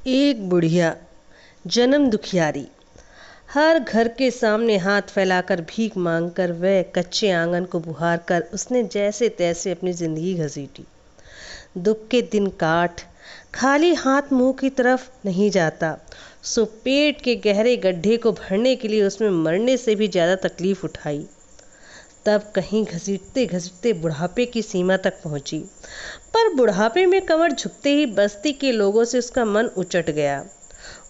एक बुढ़िया जन्म दुखियारी। हर घर के सामने हाथ फैलाकर भीख मांगकर वह कच्चे आंगन को बुहार कर उसने जैसे तैसे अपनी जिंदगी घसीटी। दुख के दिन काट खाली हाथ मुंह की तरफ नहीं जाता, सो पेट के गहरे गड्ढे को भरने के लिए उसमें मरने से भी ज़्यादा तकलीफ उठाई। तब कहीं घसीटते घसीटते बुढ़ापे की सीमा तक पहुंची, पर बुढ़ापे में कमर झुकते ही बस्ती के लोगों से उसका मन उचट गया।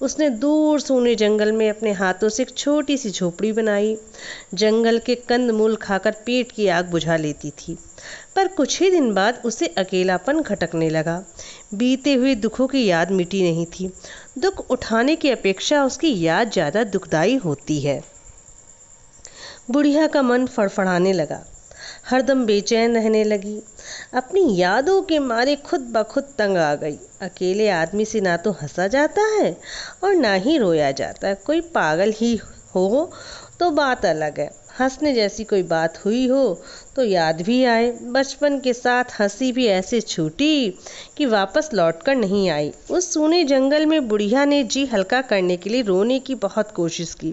उसने दूर सूने जंगल में अपने हाथों से एक छोटी सी झोपड़ी बनाई। जंगल के कंदमूल खाकर पेट की आग बुझा लेती थी, पर कुछ ही दिन बाद उसे अकेलापन खटकने लगा। बीते हुए दुखों की याद मिटी नहीं थी। दुख उठाने की अपेक्षा उसकी याद ज़्यादा दुखदाई होती है। बुढ़िया का मन फड़फड़ाने लगा, हरदम बेचैन रहने लगी। अपनी यादों के मारे खुद ब खुद तंग आ गई। अकेले आदमी से ना तो हंसा जाता है और ना ही रोया जाता है। कोई पागल ही हो तो बात अलग है, हंसने जैसी कोई बात हुई हो तो याद भी आए। बचपन के साथ हंसी भी ऐसे छूटी कि वापस लौटकर नहीं आई। उस सूने जंगल में बुढ़िया ने जी हल्का करने के लिए रोने की बहुत कोशिश की,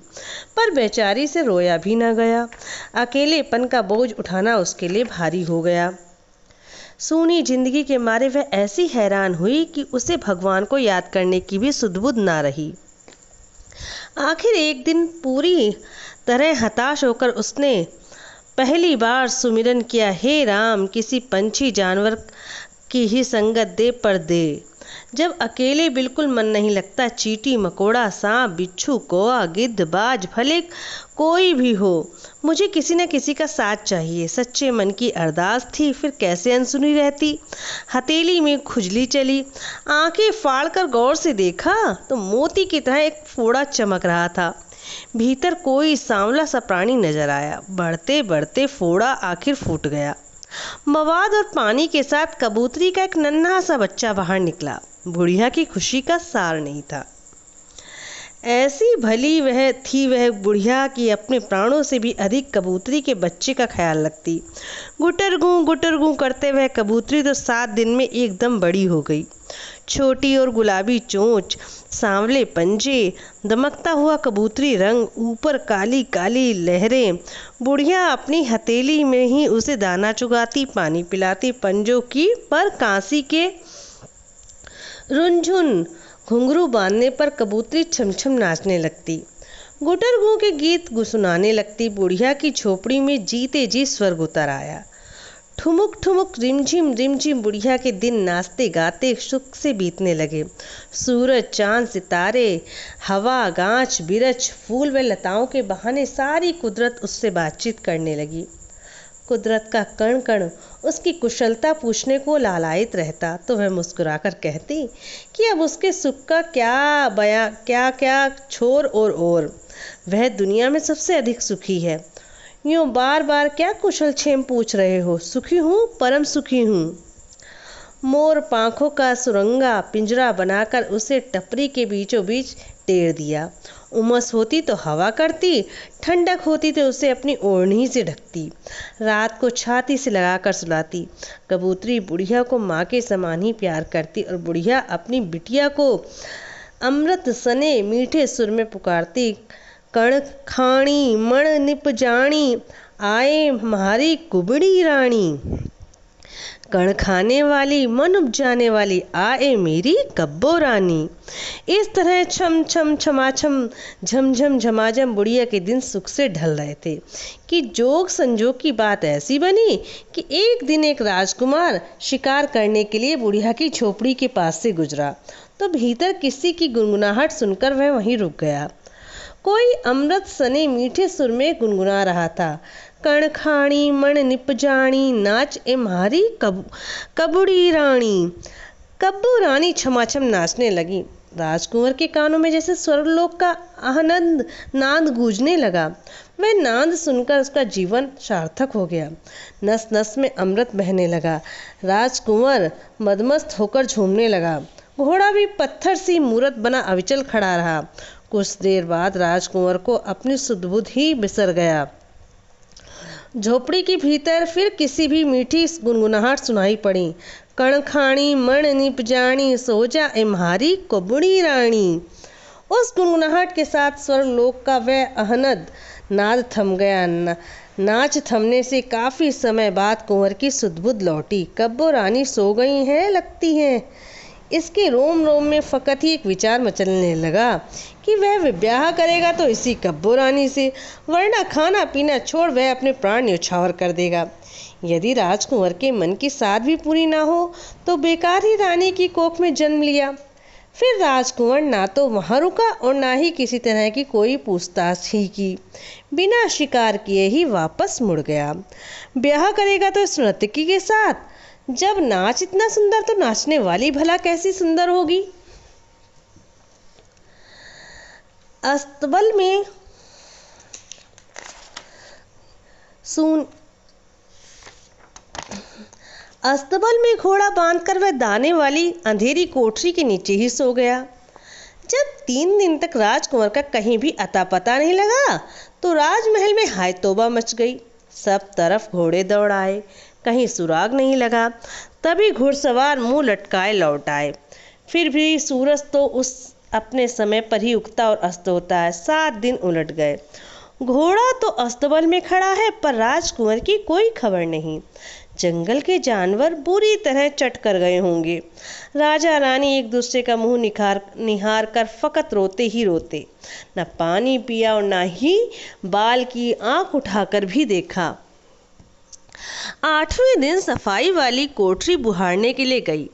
पर बेचारी से रोया भी ना गया। अकेलेपन का बोझ उठाना उसके लिए भारी हो गया। सूनी जिंदगी के मारे वह ऐसी हैरान हुई कि उसे भगवान को याद करने की भी सुध-बुध ना रही। आखिर एक दिन पूरी तरह हताश होकर उसने पहली बार सुमिरन किया, हे राम, किसी पंछी जानवर की ही संगत दे पर दे। जब अकेले बिल्कुल मन नहीं लगता, चींटी मकोड़ा सांप बिच्छू कौआ गिद्ध बाज भले कोई भी हो, मुझे किसी न किसी का साथ चाहिए। सच्चे मन की अरदास थी, फिर कैसे अनसुनी रहती। हथेली में खुजली चली, आंखें फाड़कर गौर से देखा तो मोती की तरह एक फोड़ा चमक रहा था। भीतर कोई सांवला सा प्राणी नजर आया। बढ़ते बढ़ते फोड़ा आखिर फूट गया। मवाद और पानी के साथ कबूतरी का एक नन्हा सा बच्चा बाहर निकला। बुढ़िया की खुशी का सार नहीं था। ऐसी भली वह बुढ़िया की अपने प्राणों से भी अधिक कबूतरी के बच्चे का ख्याल रखती। गुटर गूं करते वह कबूतरी तो 7 दिन में एकदम बड़ी हो गई। छोटी और गुलाबी चोंच, सांवले पंजे, दमकता हुआ कबूतरी रंग, ऊपर काली काली लहरें। बुढ़िया अपनी हथेली में ही उसे दाना चुगाती, पानी पिलाती। पंजों की पर कांसी के रुनझुन घुंघरू बांधने पर कबूतरी छमछम नाचने लगती, गुटरगू के गीत सुनाने लगती। बुढ़िया की झोपड़ी में जीते जी स्वर्ग उतर आया। ठुमुक ठुमुक रिमझिम बुढ़िया के दिन नाचते गाते सुख से बीतने लगे। सूरज चांद सितारे, हवा गांच बिरछ, फूल व लताओं के बहाने सारी कुदरत उससे बातचीत करने लगी। कुदरत का कण कण उसकी कुशलता पूछने को लालायित रहता तो वह मुस्कुराकर कहती कि अब उसके सुख का क्या छोर और वह दुनिया में सबसे अधिक सुखी है। यूँ बार बार क्या कुशल क्षेम पूछ रहे हो? सुखी हूँ, परम सुखी हूँ। मोर पाँखों का सुरंगा पिंजरा बनाकर उसे टपरी के बीचों बीच टेर दिया। उमस होती तो हवा करती, ठंडक होती तो उसे अपनी ओढ़नी से ढकती, रात को छाती से लगाकर सुलाती। कबूतरी बुढ़िया को माँ के समान ही प्यार करती और बुढ़िया अपनी बिटिया को अमृत सने मीठे सुर में पुकारती, कण खाणी मण निप जानी, आए म्हारी कुबड़ी रानी। कण खाने वाली मन उपजाने वाली, आए मेरी कब्बो रानी। इस तरह छम छम छमाछम झमझम झमाझम बुढ़िया के दिन सुख से ढल रहे थे कि जोग संजोग की बात ऐसी बनी कि एक दिन एक राजकुमार शिकार करने के लिए बुढ़िया की झोपड़ी के पास से गुजरा तो भीतर किसी की गुनगुनाहट सुनकर वह वहीं रुक गया। कोई अमृत सने मीठे सुर में गुनगुना रहा था, कण खाणी मण निप जानी, नाच ए म्हारी कबूड़ी रानी। कब्बू रानी छमाछम नाचने लगी। राजकुंवर के कानों में जैसे स्वर्गलोक का आनंद नाद गूंजने लगा। वह नाद सुनकर उसका जीवन सार्थक हो गया। नस नस में अमृत बहने लगा। राजकुंवर मदमस्त होकर झूमने लगा। घोड़ा भी पत्थर सी मूरत बना अविचल खड़ा रहा। कुछ देर बाद राजकुंवर को अपनी सुध-बुध ही बिसर गया। झोपड़ी के भीतर फिर किसी भी मीठी गुनगुनाहट सुनाई पड़ी। कण खाणी मण निप जानी, सो जा इम्हारी कुबड़ी रानी। उस गुनगुनाहट के साथ स्वर्गलोक का वह अहनद नाद थम गया। नाच थमने से काफी समय बाद कुंवर की सुध-बुध लौटी। कब्बो रानी सो गई हैं लगती हैं। इसके रोम रोम में फकत ही एक विचार मचलने लगा कि वह ब्याह करेगा तो इसी कब्बो रानी से, वरना खाना पीना छोड़ वह अपने प्राण न्यौछावर कर देगा। यदि राजकुंवर के मन की साध भी पूरी ना हो तो बेकार ही रानी की कोख में जन्म लिया। फिर राजकुंवर ना तो वहां रुका और ना ही किसी तरह की कोई पूछताछ ही की, बिना शिकार किए ही वापस मुड़ गया। ब्याह करेगा तो इस नर्तकी के साथ। जब नाच इतना सुंदर तो नाचने वाली भला कैसी सुंदर होगी। अस्तबल में घोड़ा बांधकर वह दाने वाली अंधेरी कोठरी के नीचे ही सो गया। जब 3 दिन तक राजकुंवर का कहीं भी अता पता नहीं लगा तो राजमहल में हाय तौबा मच गई। सब तरफ घोड़े दौड़ आए, कहीं सुराग नहीं लगा। तभी घुड़सवार मुंह लटकाए लौट आए। फिर भी सूरज तो उस अपने समय पर ही उगता और अस्त होता है। 7 दिन उलट गए। घोड़ा तो अस्तबल में खड़ा है पर राजकुंवर की कोई खबर नहीं। जंगल के जानवर बुरी तरह चट कर गए होंगे। राजा रानी एक दूसरे का मुंह निहार कर फकत रोते ही रोते, न पानी पिया और न ही बाल की आंख उठाकर भी देखा। 8वें दिन सफाई वाली कोठरी बुहारने के लिए गई।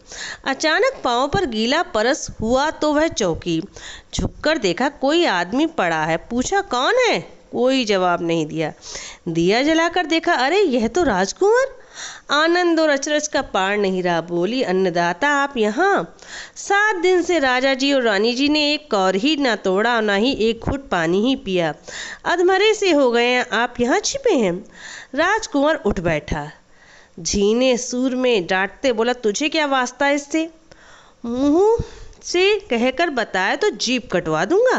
अचानक पांव पर गीला परस हुआ तो वह चौंकी। झुककर देखा कोई आदमी पड़ा है। पूछा कौन है? कोई जवाब नहीं दिया। दिया जलाकर देखा, अरे यह तो राजकुंवर। आनंद और अचरज का पार नहीं रहा। बोली, अन्नदाता आप यहाँ? 7 दिन से राजा जी और रानी जी ने एक कौर ही ना तोड़ा और ना ही एक घूंट पानी ही पिया। अधमरे से हो गए हैं, आप यहाँ छिपे हैं। राजकुंवर उठ बैठा, झीने सूर में डांटते बोला, तुझे क्या वास्ता इससे? मुंह से कहकर बताया तो जीभ कटवा दूंगा,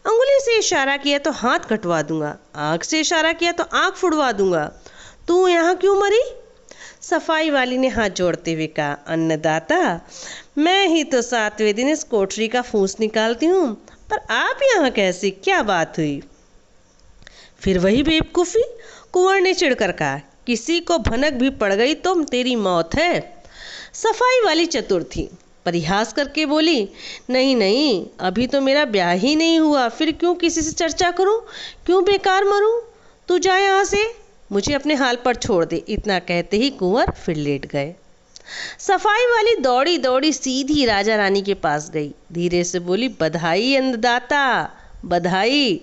अंगुली से इशारा किया तो हाथ कटवा दूंगा, आंख से इशारा किया तो आंख फुड़वा दूंगा। तू यहाँ क्यों मरी? सफाई वाली ने हाथ जोड़ते हुए कहा, अन्नदाता मैं ही तो 7वें दिन इस कोठरी का फूस निकालती हूँ, पर आप यहाँ कैसे? क्या बात हुई? फिर वही बेवकूफ़ी। कुंवर ने चिढ़कर कहा, किसी को भनक भी पड़ गई तो तेरी मौत है। सफाई वाली चतुर थी, परिहास करके बोली, नहीं नहीं, अभी तो मेरा ब्याह ही नहीं हुआ, फिर क्यों किसी से चर्चा करूं? क्यों बेकार मरूं? तू जा यहाँ से, मुझे अपने हाल पर छोड़ दे। इतना कहते ही कुंवर फिर लेट गए। सफाई वाली दौड़ी दौड़ी सीधी राजा रानी के पास गई। धीरे से बोली, बधाई अन्नदाता, बधाई।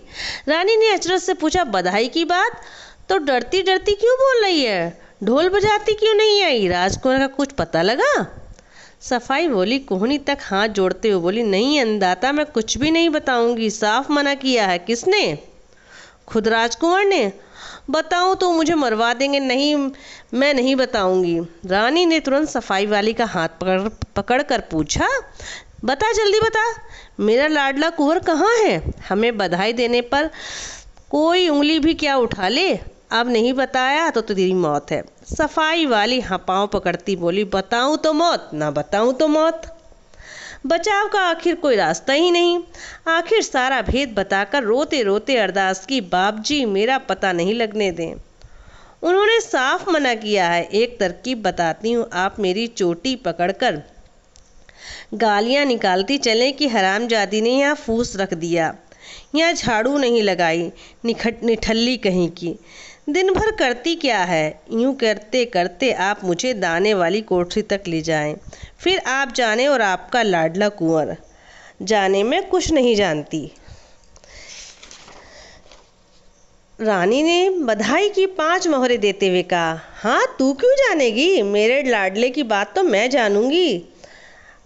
रानी ने अचरज से पूछा, बधाई की बात तो डरती डरती क्यों बोल रही है? ढोल बजाती क्यों नहीं आई? राजकुमार का कुछ पता लगा? सफाई बोली कोहनी तक हाथ जोड़ते हुए बोली, नहीं अन्नदाता, मैं कुछ भी नहीं बताऊंगी। साफ मना किया है। किसने? खुद राजकुमार ने। बताऊं तो मुझे मरवा देंगे। नहीं, मैं नहीं बताऊंगी। रानी ने तुरंत सफाई वाली का हाथ पकड़ कर पूछा, बता, जल्दी बता, मेरा लाडला कुंवर कहाँ है? हमें बधाई देने पर कोई उंगली भी क्या उठा ले? अब नहीं बताया तो तेरी मौत है। सफाई वाली हाँ पाँव पकड़ती बोली, बताऊं तो मौत, ना बताऊं तो मौत। बचाव का आखिर कोई रास्ता ही नहीं। आखिर सारा भेद बताकर रोते रोते अरदास की, बाप जी मेरा पता नहीं लगने दें। उन्होंने साफ मना किया है। एक तरकीब बताती हूँ, आप मेरी चोटी पकड़कर गालियाँ निकालती चलें कि हरामजादी ने यहाँ फूस रख दिया, यहाँ झाड़ू नहीं लगाई, निठल्ली कहीं की। दिन भर करती क्या है? यूं करते करते आप मुझे दाने वाली कोठरी तक ले जाएं, फिर आप जाने और आपका लाडला कुंवर जाने में कुछ नहीं जानती। रानी ने बधाई की 5 मोहरे देते हुए कहा, हाँ तू क्यों जानेगी? मेरे लाडले की बात तो मैं जानूंगी।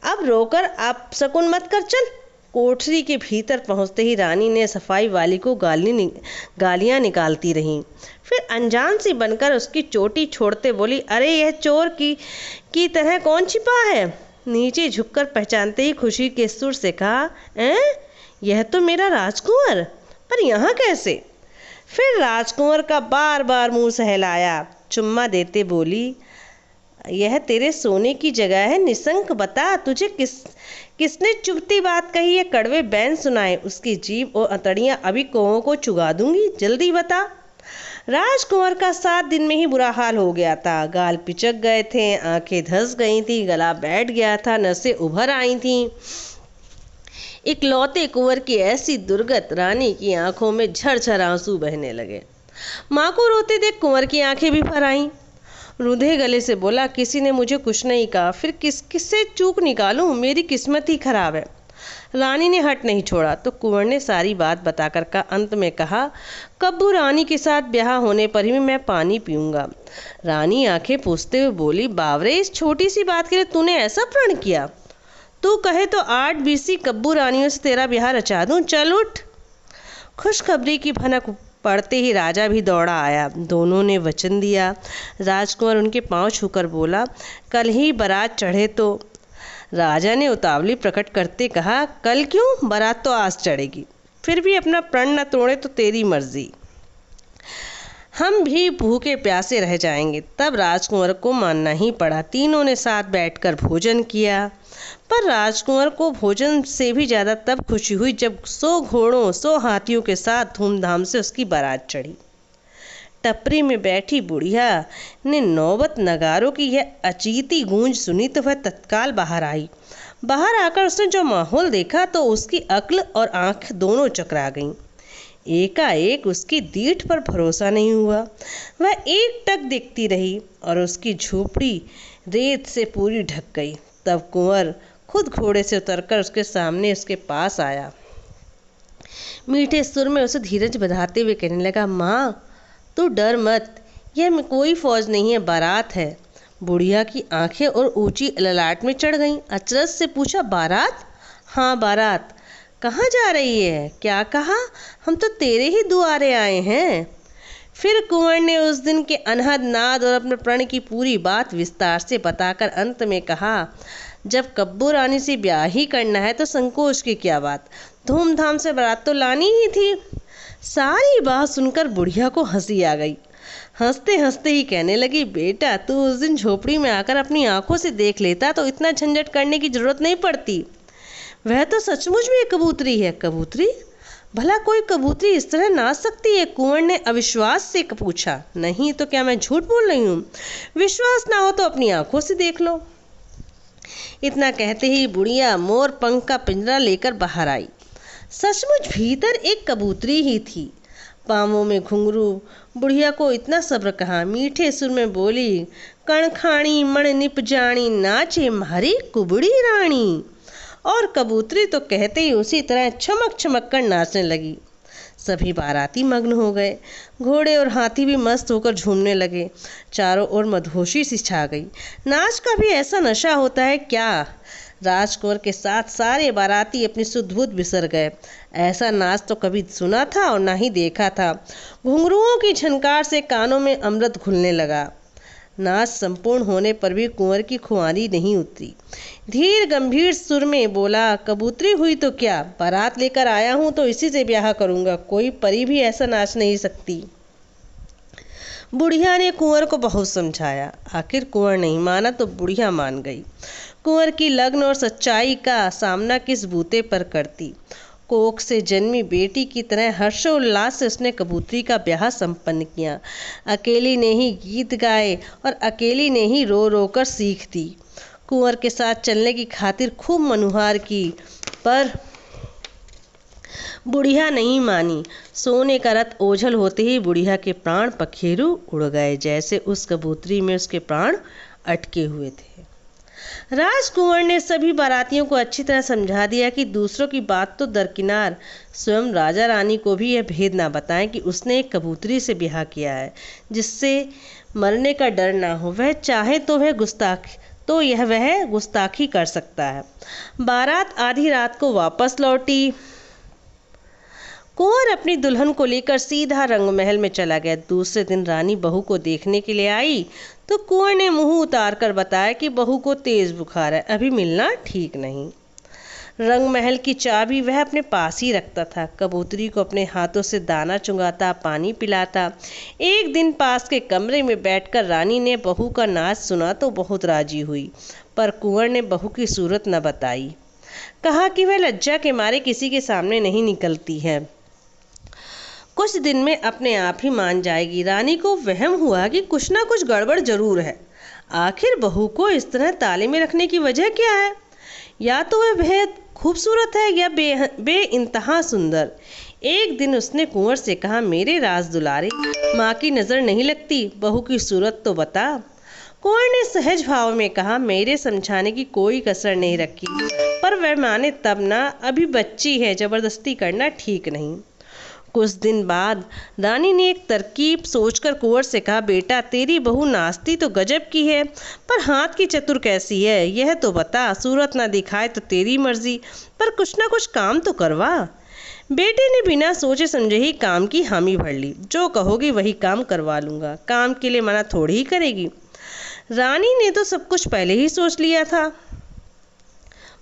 अब रोकर आप शकुन मत कर, चल। कोठरी के भीतर पहुंचते ही रानी ने सफाई वाली को गालियां निकालती रहीं। फिर अनजान सी बनकर उसकी चोटी छोड़ते बोली, अरे यह चोर की तरह कौन छिपा है? नीचे झुककर पहचानते ही खुशी के सुर से कहा, यह तो मेरा राजकुंवर, पर यहाँ कैसे? फिर राजकुंवर का बार बार मुंह सहलाया। चुम्मा देते बोली, यह तेरे सोने की जगह है निशंक। बता, तुझे किसने चुभती बात कही है, कड़वे बैन सुनाए। उसकी जीभ और अतड़ियां अभी कौओं को चुगा दूंगी, जल्दी बता। राजकुंवर का 7 दिन में ही बुरा हाल हो गया था। गाल पिचक गए थे, आंखें धंस गई थी, गला बैठ गया था, नसें उभर आई थी। इकलौते कुंवर की ऐसी दुर्गत रानी की आंखों में झरझर आंसू बहने लगे। माँ को रोते देख कुंवर की आंखें भी भर आईं। रूंधे गले से बोला, किसी ने मुझे कुछ नहीं कहा, फिर किससे चूक निकालूं, मेरी किस्मत ही खराब है। रानी ने हट नहीं छोड़ा तो कुंवर ने सारी बात बताकर का अंत में कहा, कब्बू रानी के साथ ब्याह होने पर ही मैं पानी पीऊंगा। रानी आंखें पूछते हुए बोली, बावरे, इस छोटी सी बात के लिए तूने ऐसा प्रण किया? तू कहे तो 8 बीसी कब्बू रानियों से तेरा ब्याह रचा दूं, चल उठ। खुशखबरी की भनक पड़ते ही राजा भी दौड़ा आया। दोनों ने वचन दिया। राजकुमार उनके पांव छूकर बोला, कल ही बारात चढ़े तो। राजा ने उतावली प्रकट करते कहा, कल क्यों, बारात तो आज चढ़ेगी। फिर भी अपना प्रण न तोड़े तो तेरी मर्जी, हम भी भूखे प्यासे रह जाएंगे। तब राजकुंवर को मानना ही पड़ा। तीनों ने साथ बैठकर भोजन किया, पर राजकुंवर को भोजन से भी ज़्यादा तब खुशी हुई जब 100 घोड़ों 100 हाथियों के साथ धूमधाम से उसकी बारात चढ़ी। टपरी में बैठी बुढ़िया ने नौबत नगारों की यह अचीती गूंज सुनी तो वह तत्काल बाहर आई। बाहर आकर उसने जो माहौल देखा तो उसकी अक्ल और आंख दोनों चकरा गईं। एकाएक उसकी दीठ पर भरोसा नहीं हुआ। वह एकटक देखती रही और उसकी झोपड़ी रेत से पूरी ढक गई। तब कुंवर खुद घोड़े से उतरकर उसके सामने उसके पास आया। मीठे सुर में उसे धीरज बधाते हुए कहने लगा, माँ तू डर मत, यह कोई फौज नहीं है, बारात है। बुढ़िया की आंखें और ऊंची ललाट में चढ़ गईं। अचरज से पूछा, बारात? हाँ बारात। कहाँ जा रही है? क्या कहा? हम तो तेरे ही दुआरे आए हैं। फिर कुंवर ने उस दिन के अनहद नाद और अपने प्रण की पूरी बात विस्तार से बताकर अंत में कहा, जब कब्बू रानी से ब्याह ही करना है तो संकोच की क्या बात, धूमधाम से बारात तो लानी ही थी। सारी बात सुनकर बुढ़िया को हंसी आ गई। हंसते हंसते ही कहने लगी, बेटा तू उस दिन झोपड़ी में आकर अपनी आंखों से देख लेता तो इतना झंझट करने की जरूरत नहीं पड़ती। वह तो सचमुच में कबूतरी है। कबूतरी? भला कोई कबूतरी इस तरह नाच सकती है? कुंवर ने अविश्वास से पूछा। नहीं तो क्या मैं झूठ बोल रही हूँ? विश्वास ना हो तो अपनी आंखों से देख लो। इतना कहते ही बुढ़िया मोर पंख का पिंजरा लेकर बाहर आई। सचमुच भीतर एक कबूतरी ही थी, पांवों में घुंघरू। बुढ़िया को इतना सब्र कहाँ, मीठे सुर में बोली, कण खाणी मण निप जानी, नाचे मारी कुबड़ी रानी। और कबूतरी तो कहते ही उसी तरह चमक चमक कर नाचने लगी। सभी बाराती मग्न हो गए। घोड़े और हाथी भी मस्त होकर झूमने लगे। चारों ओर मदहोशी सी छा गई। नाच का भी ऐसा नशा होता है क्या? राजकुंवर के साथ सारे बाराती अपनी सुध-बुध बिसर गए। ऐसा नाच तो कभी सुना था और ना ही देखा था। घुंघरुओं की झनकार से कानों में अमृत घुलने लगा। नाच संपूर्ण होने पर भी कुंवर की खुमारी नहीं उतरी। धीर गंभीर सुर में बोला, कबूतरी हुई तो क्या, बारात लेकर आया हूं तो इसी से ब्याह करूंगा। कोई परी भी ऐसा नाच नहीं सकती। बुढ़िया ने कुंवर को बहुत समझाया। आखिर कुंवर नहीं माना तो बुढ़िया मान गई। कुंवर की लगन और सच्चाई का सामना किस बूते पर करती। कोख से जन्मी बेटी की तरह हर्षोल्लास से उसने कबूतरी का ब्याह संपन्न किया। अकेली ने ही गीत गाए और अकेली ने ही रो रो कर सीख दी। कुंवर के साथ चलने की खातिर खूब मनुहार की, पर बुढ़िया नहीं मानी। सोने का रथ ओझल होते ही बुढ़िया के प्राण पखेरु उड़ गए, जैसे उस कबूतरी में उसके प्राण अटके हुए थे। राजकुंवर ने सभी बारातियों को अच्छी तरह समझा दिया कि दूसरों की बात तो दरकिनार, स्वयं राजा रानी को भी यह भेद ना बताएं कि उसने एक कबूतरी से ब्याह किया है, जिससे मरने का डर ना हो। वह चाहे तो वह गुस्ताखी कर सकता है। बारात आधी रात को वापस लौटी। कुंवर अपनी दुल्हन को लेकर सीधा रंगमहल में चला गया। दूसरे दिन रानी बहू को देखने के लिए आई तो कुंवर ने मुंह उतार कर बताया कि बहू को तेज बुखार है, अभी मिलना ठीक नहीं। रंग महल की चाबी वह अपने पास ही रखता था। कबूतरी को अपने हाथों से दाना चुंगाता, पानी पिलाता। एक दिन पास के कमरे में बैठकर रानी ने बहू का नाच सुना तो बहुत राजी हुई, पर कुंवर ने बहू की सूरत न बताई। कहा कि वह लज्जा के मारे किसी के सामने नहीं निकलती है, कुछ दिन में अपने आप ही मान जाएगी। रानी को वहम हुआ कि कुछ ना कुछ गड़बड़ जरूर है। आखिर बहू को इस तरह ताले में रखने की वजह क्या है? या तो वह बेहद खूबसूरत है या बेइंतहा सुंदर। एक दिन उसने कुंवर से कहा, मेरे राज दुलारे, माँ की नज़र नहीं लगती, बहू की सूरत तो बता। कुंवर ने सहज भाव में कहा, मेरे समझाने की कोई कसर नहीं रखी, पर वह माने तब ना, अभी बच्ची है, जबरदस्ती करना ठीक नहीं। कुछ दिन बाद रानी ने एक तरकीब सोचकर कुंवर से कहा, बेटा तेरी बहू नाचती तो गजब की है, पर हाथ की चतुर कैसी है यह तो बता। सूरत ना दिखाए तो तेरी मर्जी, पर कुछ ना कुछ काम तो करवा। बेटे ने बिना सोचे समझे ही काम की हामी भर ली। जो कहोगी वही काम करवा लूँगा, काम के लिए मना थोड़ी ही करेगी। रानी ने तो सब कुछ पहले ही सोच लिया था।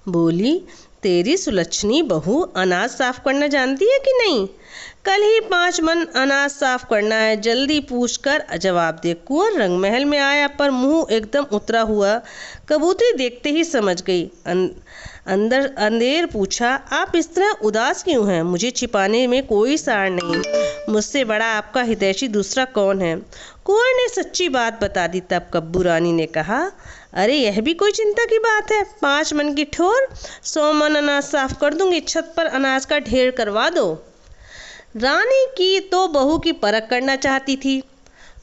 बोली, तेरी सुलक्षणी बहू अनाज साफ करना जानती है कि नहीं? कल ही 5 मन अनाज साफ करना है, जल्दी पूछ कर जवाब दे। कुंवर रंग महल में आया, पर मुंह एकदम उतरा हुआ। कबूतरी देखते ही समझ गई। अंदर अंधेर पूछा, आप इस तरह उदास क्यों हैं? मुझे छिपाने में कोई सार नहीं, मुझसे बड़ा आपका हितैषी दूसरा कौन है? कुंवर ने सच्ची बात बता दी। तब कब्बू रानी ने कहा, अरे यह भी कोई चिंता की बात है? 5 मन की ठोर 100 मन अनाज साफ कर दूंगी, छत पर अनाज का ढेर करवा दो। रानी की तो बहू की परख करना चाहती थी।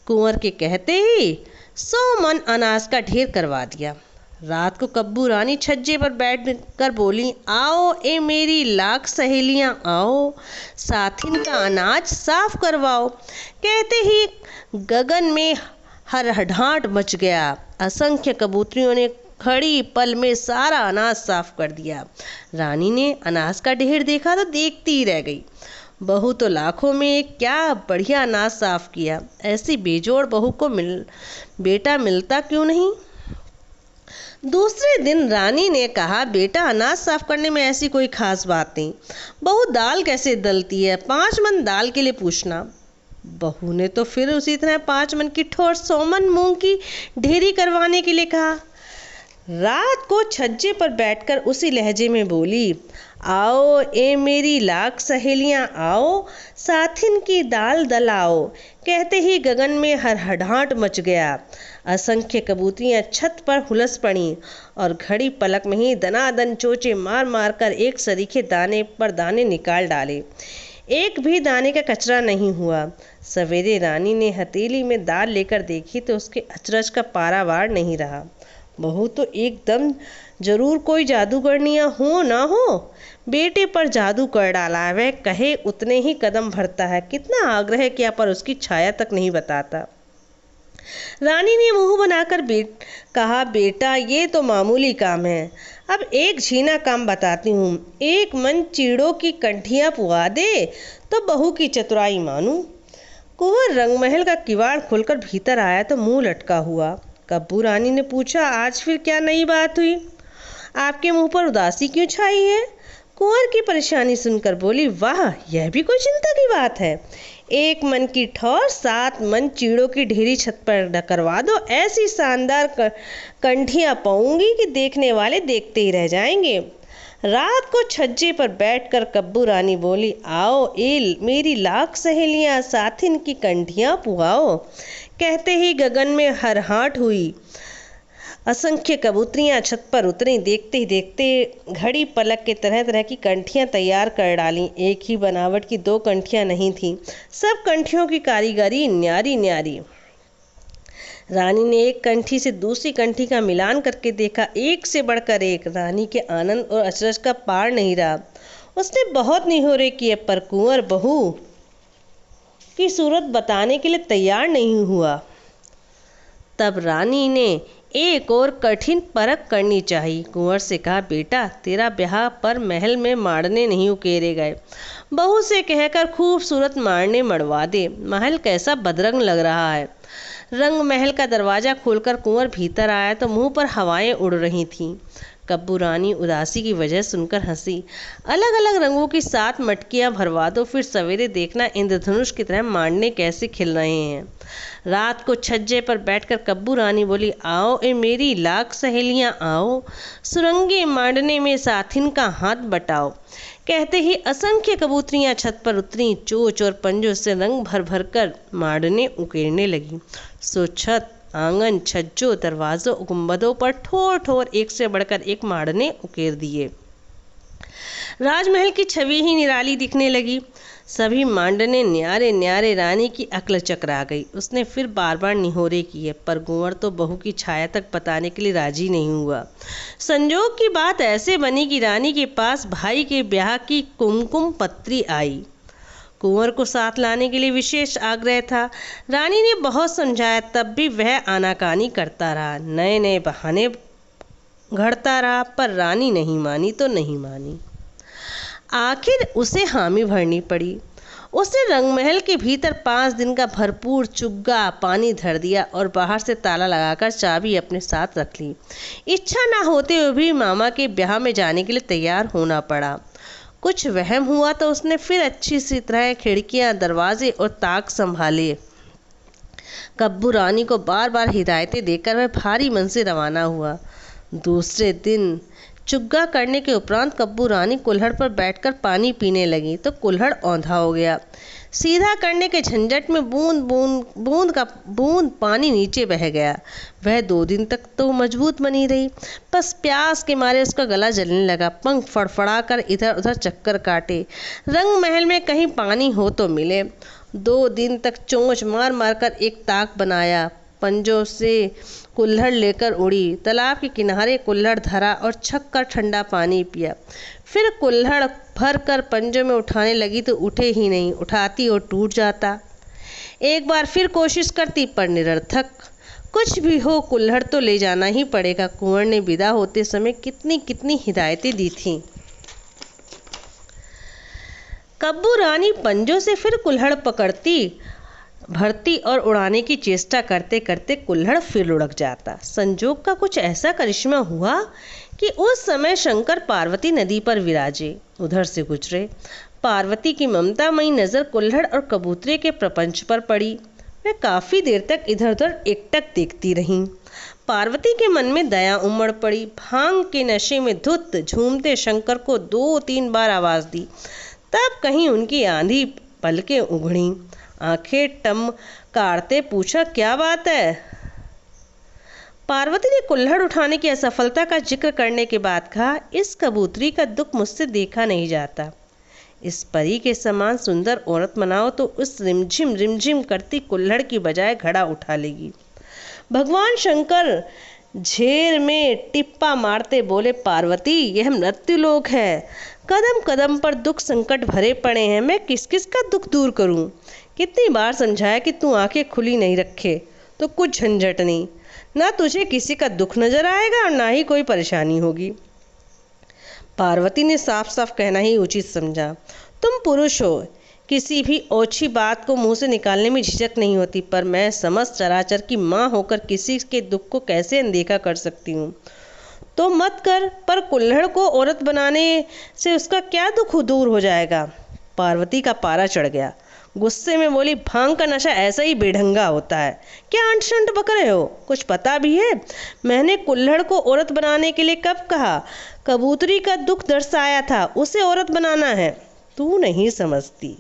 कुंवर के कहते ही 100 मन अनाज का ढेर करवा दिया। रात को कब्बू रानी छज्जे पर बैठ कर बोली, आओ ए मेरी लाख सहेलियां, आओ साथिन का अनाज साफ करवाओ। कहते ही गगन में हड़हड़ाहट मच गया। असंख्य कबूतरियों ने खड़ी पल में सारा अनाज साफ कर दिया। रानी ने अनाज का ढेर देखा तो देखती ही रह गई। बहू तो लाखों में क्या बढ़िया अनाज साफ किया। ऐसी बेजोड़ बहू को बेटा मिलता क्यों नहीं? दूसरे दिन रानी ने कहा, बेटा अनाज साफ करने में ऐसी कोई खास बात नहीं, बहू दाल कैसे दलती है, 5 मन दाल के लिए पूछना। बहू ने तो फिर उसी तरह 5 मन की ठोर 100 मन मूंग की ढेरी करवाने के लिए कहा। रात को छज्जे पर बैठकर उसी लहजे में बोली, आओ ए मेरी लाख सहेलियां, आओ साथिन की दाल दलाओ। कहते ही गगन में हड़हड़ाहट मच गया। असंख्य कबूतरियां छत पर हुलस पड़ी और घड़ी पलक में ही दनादन चोचे मार मार कर एक सरीखे दाने पर दाने निकाल डाले। एक भी दाने का कचरा नहीं हुआ। सवेरे रानी ने हथेली में दाल लेकर देखी तो उसके अचरज का पारावार नहीं रहा। बहू तो एकदम जरूर कोई जादूगरनियाँ हो ना हो, बेटे पर जादू कर डाला है। वह कहे उतने ही कदम भरता है, कितना आग्रह किया पर उसकी छाया तक नहीं बताता। रानी ने मुंह बनाकर कहा, बेटा ये तो मामूली काम है, अब एक झीना काम बताती हूँ। 1 मन चीड़ों की कंठियाँ पुआ दे तो बहू की चतुराई मानूं। कुंवर रंगमहल का किवाड़ खोलकर भीतर आया तो मुंह लटका हुआ। कब्बू रानी ने पूछा, आज फिर क्या नई बात हुई? आपके मुंह पर उदासी क्यों छाई है? कुंवर की परेशानी सुनकर बोली, वाह यह भी कोई चिंता की बात है। 1 मन की ठौर 7 मन चीड़ों की ढेरी छत पर करवा दो, ऐसी शानदार कंठियाँ पाऊंगी कि देखने वाले देखते ही रह जाएंगे। रात को छज्जे पर बैठकर कब्बू रानी बोली, आओ ए मेरी लाख सहेलियाँ, साथिन की कंठियाँ पुआओ। कहते ही गगन में हड़हड़ाहट हुई। असंख्य कबूतरियां छत पर उतरी। देखते ही देखते घड़ी पलक के तरह तरह की कंठियां तैयार कर डाली। एक ही बनावट की 2 कंठियां नहीं थीं, सब कंठियों की कारीगरी न्यारी न्यारी। रानी ने एक कंठी से दूसरी कंठी का मिलान करके देखा, एक से बढ़कर एक। रानी के आनंद और अचरज का पार नहीं रहा। उसने बहुत निहोरे किए पर कुंवर बहू की सूरत बताने के लिए तैयार नहीं हुआ। तब रानी ने एक और कठिन परख करनी चाहिए। कुंवर से कहा, बेटा तेरा ब्याह पर महल में मारने नहीं उकेरे गए, बहू से कहकर खूबसूरत मारने मरवा दे। महल कैसा बदरंग लग रहा है। रंग महल का दरवाज़ा खोलकर कुंवर भीतर आया तो मुंह पर हवाएं उड़ रही थीं। कब्बू रानी उदासी की वजह सुनकर हंसी। अलग अलग रंगों की 7 मटकियां भरवा दो, फिर सवेरे देखना इंद्रधनुष की तरह मांडने कैसे खिल रहे हैं। रात को छज्जे पर बैठकर कब्बू रानी बोली, आओ ए मेरी लाख सहेलियां आओ, सुरंगे मांडने में साथिन का हाथ बटाओ। कहते ही असंख्य कबूतरियां छत पर उतरी, चोंच और पंजों से रंग भर भर कर मांडने उकेरने लगी। सो छत, आंगन, छज्जों, दरवाजों, गुंबदों पर ठोर ठोर एक से बढ़कर एक मांडने उकेर दिए। राजमहल की छवि ही निराली दिखने लगी। सभी मांडने न्यारे न्यारे रानी की अक्ल चकरा गई। उसने फिर बार बार निहोरे किए, पर कुंवर तो बहू की छाया तक बताने के लिए राजी नहीं हुआ। संजोग की बात ऐसे बनी कि रानी के पास भाई के ब्याह की कुमकुम पत्री आई। कुंवर को साथ लाने के लिए विशेष आग्रह था। रानी ने बहुत समझाया, तब भी वह आनाकानी करता रहा, नए नए बहाने घड़ता रहा, पर रानी नहीं मानी तो नहीं मानी। आखिर उसे हामी भरनी पड़ी। उसने रंगमहल के भीतर 5 दिन का भरपूर चुग्गा पानी धर दिया और बाहर से ताला लगाकर चाबी अपने साथ रख ली। इच्छा ना होते हुए भी मामा के ब्याह में जाने के लिए तैयार होना पड़ा। कुछ वहम हुआ तो उसने फिर अच्छी सी तरह खिड़कियां, दरवाजे और ताक संभाले। कब्बू रानी को बार बार हिदायतें देकर वह भारी मन से रवाना हुआ। दूसरे दिन चुग्गा करने के उपरांत कब्बू रानी कुल्हड़ पर बैठकर पानी पीने लगी तो कुल्हड़ औंधा हो गया। सीधा करने के झंझट में बूंद पानी नीचे बह गया। वह 2 दिन तक तो मजबूत बनी रही, बस प्यास के मारे उसका गला जलने लगा। पंख फड़फड़ा कर इधर उधर चक्कर काटे, रंग महल में कहीं पानी हो तो मिले। 2 दिन तक चोंच मार मार कर एक ताक बनाया, पंजों से कुल्हड़ लेकर उड़ी, तालाब के किनारे कुल्हड़ धरा और छक कर ठंडा पानी पिया। फिर कुल्हड़ भर कर पंजों में उठाने लगी तो उठे ही नहीं, उठाती और टूट जाता। एक बार फिर कोशिश करती पर निरर्थक। कुछ भी हो कुल्हड़ तो ले जाना ही पड़ेगा। कुंवर ने विदा होते समय कितनी कितनी हिदायतें दी थीं। कब्बू रानी पंजों से फिर कुल्हड़ पकड़ती, भरती और उड़ाने की चेष्टा करते करते कुल्हड़ फिर लुढ़क जाता। संजोग का कुछ ऐसा करिश्मा हुआ कि उस समय शंकर पार्वती नदी पर विराजे उधर से गुजरे। पार्वती की ममतामयी नज़र कुल्हड़ और कबूतरे के प्रपंच पर पड़ी। वह काफ़ी देर तक इधर उधर एकटक देखती रहीं। पार्वती के मन में दया उमड़ पड़ी। भांग के नशे में धुत झूमते शंकर को 2-3 बार आवाज़ दी, तब कहीं उनकी आंधी पलकें उघड़ी। आंखें टम काढ़ते पूछा, क्या बात है? पार्वती ने कुल्हड़ उठाने की असफलता का जिक्र करने के बाद कहा, इस कबूतरी का दुख मुझसे देखा नहीं जाता। इस परी के समान सुंदर औरत मनाओ तो उस रिमझिम रिमझिम करती कुल्हड़ की बजाय घड़ा उठा लेगी। भगवान शंकर झेर में टिप्पा मारते बोले, पार्वती यह मृत्युलोक है, कदम कदम पर दुख संकट भरे पड़े हैं, मैं किस किस का दुख दूर करूं? कितनी बार समझाया कि तू आंखें खुली नहीं रखे तो कुछ झंझट नहीं, ना तुझे किसी का दुख नजर आएगा और ना ही कोई परेशानी होगी। पार्वती ने साफ साफ कहना ही उचित समझा, तुम पुरुष हो, किसी भी ओछी बात को मुंह से निकालने में झिझक नहीं होती, पर मैं समस्त चराचर की माँ होकर किसी के दुख को कैसे अनदेखा कर सकती हूँ? तो मत कर, पर कुल्हड़ को औरत बनाने से उसका क्या दुख दूर हो जाएगा? पार्वती का पारा चढ़ गया। गुस्से में बोली, भांग का नशा ऐसा ही बेढंगा होता है, क्या अंट शंट बक रहे हो? कुछ पता भी है? मैंने कुल्हड़ को औरत बनाने के लिए कब कहा? कबूतरी का दुख दर्शाया था, उसे औरत बनाना है। तू नहीं समझती,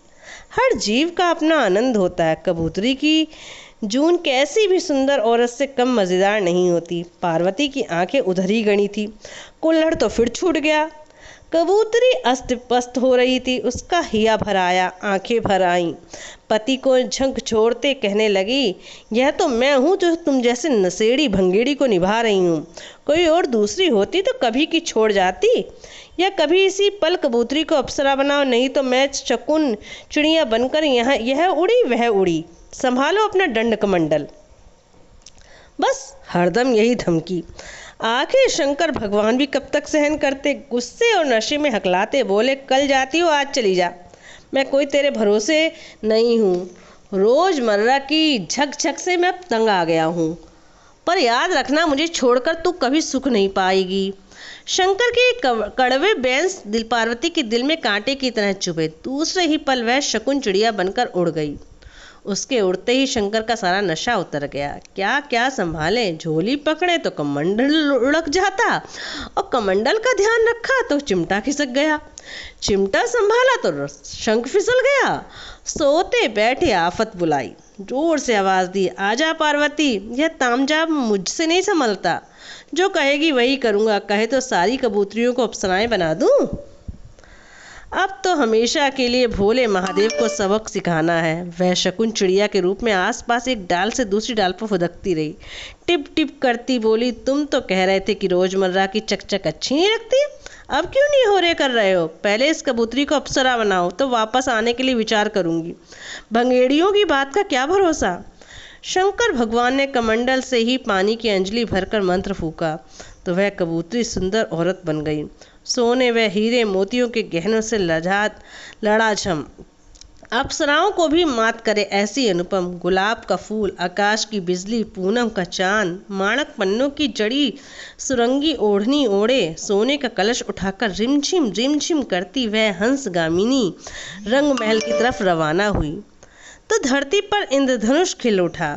हर जीव का अपना आनंद होता है। कबूतरी की जून कैसी भी सुंदर औरत से कम मज़ेदार नहीं होती। पार्वती की आंखें उधर ही गड़ी थी। कुल्हड़ तो फिर छूट गया। कबूतरी अस्त पस्त हो रही थी, उसका हिया भर आया, आंखें भर आईं। पति को झंक छोड़ते कहने लगी, यह तो मैं हूँ जो तुम जैसे नशेड़ी भंगेड़ी को निभा रही हूँ। कोई और दूसरी होती तो कभी की छोड़ जाती, या कभी इसी पल कबूतरी को अप्सरा बनाओ, नहीं तो मैं शकुन चिड़िया बनकर यहाँ यह उड़ी वह उड़ी। संभालो अपना दंड कमंडल। बस हरदम यही धमकी। आखिर शंकर भगवान भी कब तक सहन करते? गुस्से और नशे में हकलाते बोले, कल जाती हो आज चली जा, मैं कोई तेरे भरोसे नहीं हूँ। रोज़मर्रा की झक से मैं तंग आ गया हूँ, पर याद रखना मुझे छोड़कर तू कभी सुख नहीं पाएगी। शंकर के कड़वे बैंस दिल पार्वती के दिल में कांटे की तरह चुभे। दूसरे ही पल वह शकुन चिड़िया बनकर उड़ गई। उसके उड़ते ही शंकर का सारा नशा उतर गया। क्या क्या संभाले, झोली पकड़े तो कमंडल लुढ़क जाता, और कमंडल का ध्यान रखा तो चिमटा खिसक गया, चिमटा संभाला तो शंख फिसल गया। सोते बैठे आफत बुलाई, जोर से आवाज दी, आजा पार्वती, यह तामझाम मुझसे नहीं संभलता। जो कहेगी वही करूँगा, कहे तो सारी कबूतरियों को अप्सराएं बना दूँ। अब तो हमेशा के लिए भोले महादेव को सबक सिखाना है। वह शकुन चिड़िया के रूप में आसपास एक डाल से दूसरी डाल पर फुदकती रही। टिप टिप करती बोली, तुम तो कह रहे थे कि रोजमर्रा की चकचक अच्छी नहीं लगती, अब क्यों नहीं हो रहे कर रहे हो? पहले इस कबूतरी को अप्सरा बनाओ तो वापस आने के लिए विचार करूंगी। भंगेड़ियों की बात का क्या भरोसा। शंकर भगवान ने कमंडल से ही पानी की अंजलि भरकर मंत्र फूका तो वह कबूतरी सुंदर औरत बन गई। सोने व हीरे मोतियों के गहनों से लड़ाझम, अप्सराओं को भी मात करे ऐसी अनुपम। गुलाब का फूल, आकाश की बिजली, पूनम का चांद, माणक पन्नों की जड़ी सुरंगी ओढ़नी ओढ़े, सोने का कलश उठाकर रिमझिम करती वह हंसगामिनी रंग महल की तरफ रवाना हुई तो धरती पर इंद्रधनुष खिल उठा।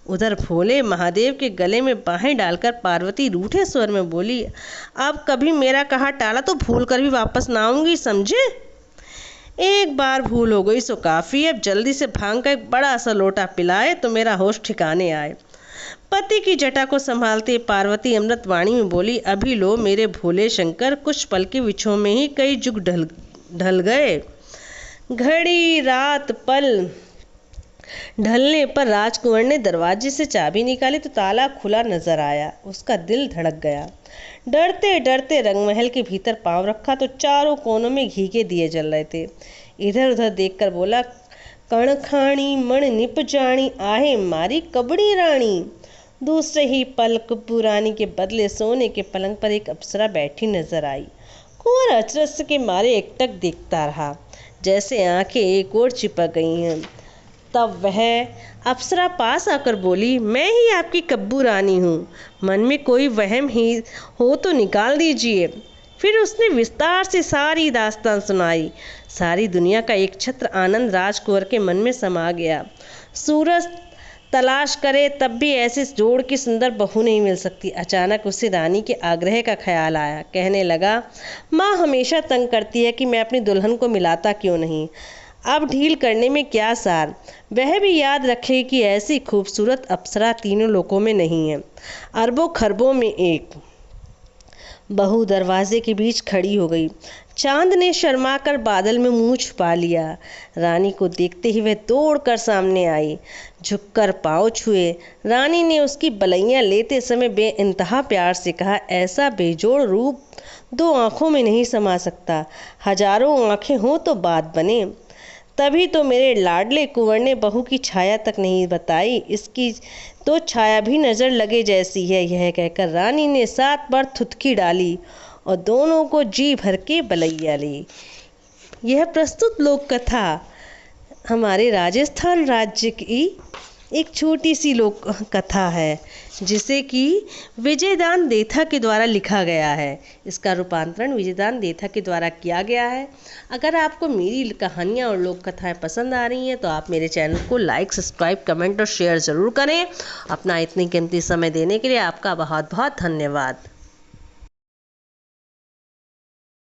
उधर भोले महादेव के गले में बाहें डालकर पार्वती रूठे स्वर में बोली, अब कभी मेरा कहा टाला तो भूल कर भी वापस ना आऊंगी, समझे? एक बार भूल हो गई सो काफ़ी, अब जल्दी से भांग का एक बड़ा सा लोटा पिलाए तो मेरा होश ठिकाने आए। पति की जटा को संभालते पार्वती अमृत वाणी में बोली, अभी लो मेरे भोले शंकर, कुछ पल के विछोह में ही कई युग ढल गए। घड़ी रात पल ढलने पर राजकुंवर ने दरवाजे से चाबी निकाली तो ताला खुला नजर आया। उसका दिल धड़क गया। डरते डरते रंगमहल के भीतर पांव रखा तो चारों कोनों में घी के दिए जल रहे थे। इधर उधर देखकर बोला, कण खाणी मण निप जानी, आहे मारी कबड़ी रानी। दूसरे ही पल कुब्बू रानी के बदले सोने के पलंग पर एक अप्सरा बैठी नजर आई। कुंवर अचरज के मारे एकटक देखता रहा, जैसे आंखें एक और चिपक गई हैं। तब वह अप्सरा पास आकर बोली, मैं ही आपकी कब्बू रानी हूँ, मन में कोई वहम ही हो तो निकाल दीजिए। फिर उसने विस्तार से सारी दास्तान सुनाई। सारी दुनिया का एक छत्र आनंद राजकुंवर के मन में समा गया। सूरज तलाश करे तब भी ऐसे जोड़ की सुंदर बहू नहीं मिल सकती। अचानक उसे रानी के आग्रह का ख्याल आया। कहने लगा, माँ हमेशा तंग करती है कि मैं अपनी दुल्हन को मिलाता क्यों नहीं, अब ढील करने में क्या सार। वह भी याद रखे कि ऐसी खूबसूरत अप्सरा तीनों लोकों में नहीं है, अरबों खरबों में एक। बहू दरवाजे के बीच खड़ी हो गई। चांद ने शर्माकर बादल में मुंह छुपा लिया। रानी को देखते ही वह दौड़कर सामने आई, झुककर पाँव छुए। रानी ने उसकी बलैयां लेते समय बेइंतहा प्यार से कहा, ऐसा बेजोड़ रूप दो आँखों में नहीं समा सकता, हजारों आँखें हों तो बात बने। तभी तो मेरे लाडले कुंवर ने बहू की छाया तक नहीं बताई, इसकी तो छाया भी नज़र लगे जैसी है। यह कहकर रानी ने 7 बार थुतकी डाली और दोनों को जी भर के बलैया ली। यह प्रस्तुत लोक कथा हमारे राजस्थान राज्य की एक छोटी सी लोक कथा है, जिसे कि विजयदान देथा के द्वारा लिखा गया है। इसका रूपांतरण विजयदान देथा के द्वारा किया गया है। अगर आपको मेरी कहानियाँ और लोक कथाएँ पसंद आ रही हैं तो आप मेरे चैनल को लाइक, सब्सक्राइब, कमेंट और शेयर ज़रूर करें। अपना इतनी कीमती समय देने के लिए आपका बहुत बहुत धन्यवाद।